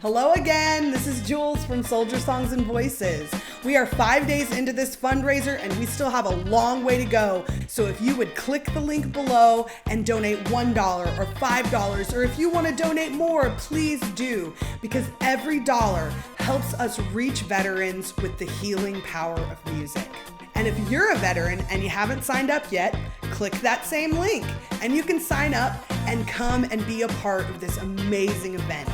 Hello again, this is Jules from Soldier Songs and Voices. We are 5 days into this fundraiser and we still have a long way to go. So if you would click the link below and donate $1 or $5, or if you want to donate more, please do, because every dollar helps us reach veterans with the healing power of music. And if you're a veteran and you haven't signed up yet, click that same link and you can sign up and come and be a part of this amazing event.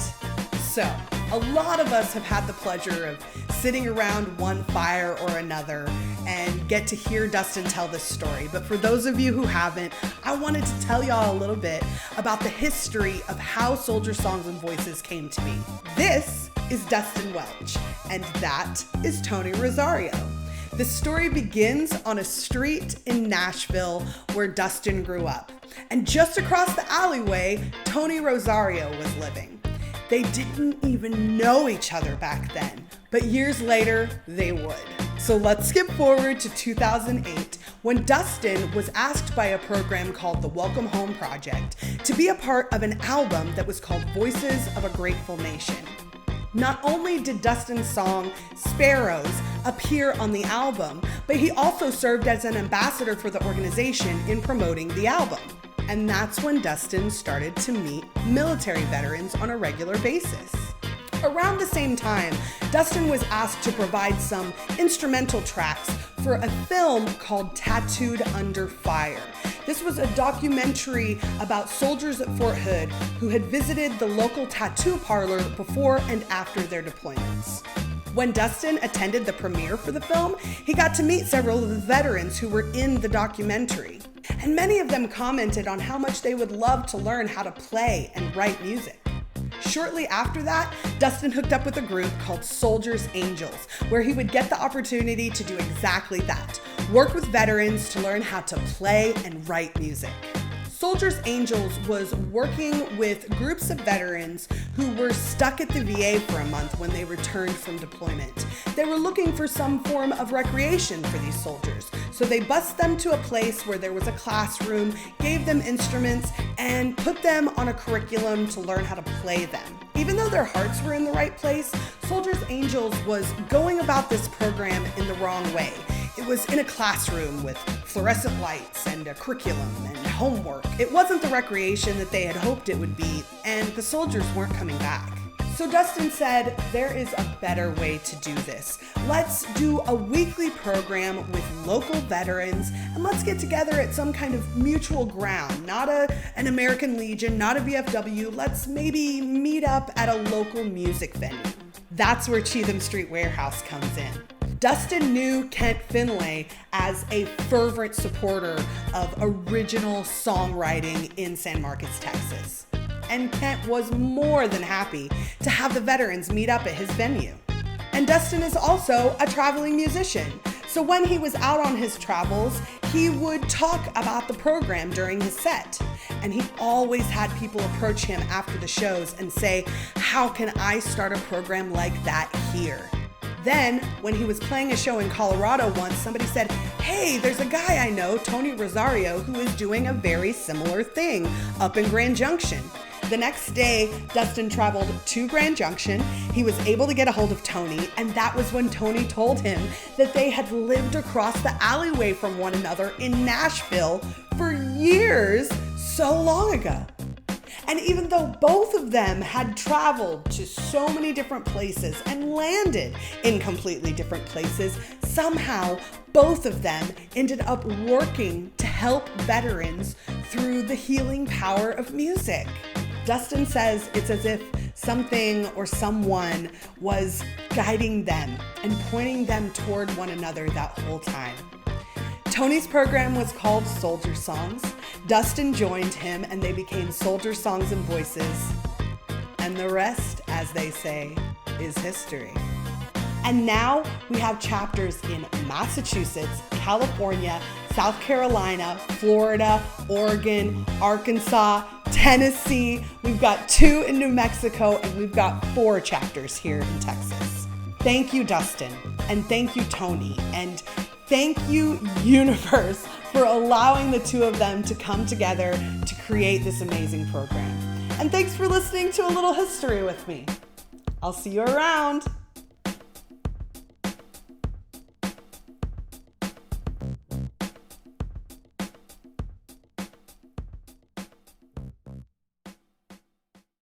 So, a lot of us have had the pleasure of sitting around one fire or another and get to hear Dustin tell this story. But for those of you who haven't, I wanted to tell y'all a little bit about the history of how Soldier Songs and Voices came to be. This is Dustin Welch, and that is Tony Rosario. The story begins on a street in Nashville where Dustin grew up. And just across the alleyway, Tony Rosario was living. They didn't even know each other back then, but years later, they would. So let's skip forward to 2008, when Dustin was asked by a program called the Welcome Home Project to be a part of an album that was called Voices of a Grateful Nation. Not only did Dustin's song, Sparrows, appear on the album, but he also served as an ambassador for the organization in promoting the album. And that's when Dustin started to meet military veterans on a regular basis. Around the same time, Dustin was asked to provide some instrumental tracks for a film called Tattooed Under Fire. This was a documentary about soldiers at Fort Hood who had visited the local tattoo parlor before and after their deployments. When Dustin attended the premiere for the film, he got to meet several of the veterans who were in the documentary. And many of them commented on how much they would love to learn how to play and write music. Shortly after that, Dustin hooked up with a group called Soldiers Angels, where he would get the opportunity to do exactly that, work with veterans to learn how to play and write music. Soldiers Angels was working with groups of veterans who were stuck at the VA for a month when they returned from deployment. They were looking for some form of recreation for these soldiers, so they bused them to a place where there was a classroom, gave them instruments, and put them on a curriculum to learn how to play them. Even though their hearts were in the right place, Soldiers Angels was going about this program in the wrong way. It was in a classroom with fluorescent lights and a curriculum and homework. It wasn't the recreation that they had hoped it would be, and the soldiers weren't coming back. So Dustin said, there is a better way to do this. Let's do a weekly program with local veterans, and let's get together at some kind of mutual ground, not an American Legion, not a VFW. Let's maybe meet up at a local music venue. That's where Cheatham Street Warehouse comes in. Dustin knew Kent Finlay as a fervent supporter of original songwriting in San Marcos, Texas. And Kent was more than happy to have the veterans meet up at his venue. And Dustin is also a traveling musician. So when he was out on his travels, he would talk about the program during his set. And he always had people approach him after the shows and say, how can I start a program like that here? Then, when he was playing a show in Colorado once, somebody said, hey, there's a guy I know, Tony Rosario, who is doing a very similar thing up in Grand Junction. The next day, Dustin traveled to Grand Junction. He was able to get a hold of Tony, and that was when Tony told him that they had lived across the alleyway from one another in Nashville for years, so long ago. And even though both of them had traveled to so many different places and landed in completely different places, somehow both of them ended up working to help veterans through the healing power of music. Dustin says it's as if something or someone was guiding them and pointing them toward one another that whole time. Tony's program was called Soldier Songs. Dustin joined him and they became Soldier Songs and Voices. And the rest, as they say, is history. And now we have chapters in Massachusetts, California, South Carolina, Florida, Oregon, Arkansas, Tennessee. We've got 2 in New Mexico, and we've got 4 chapters here in Texas. Thank you, Dustin, and thank you, Tony, and thank you, universe, for allowing the 2 of them to come together to create this amazing program. And thanks for listening to a little history with me. I'll see you around.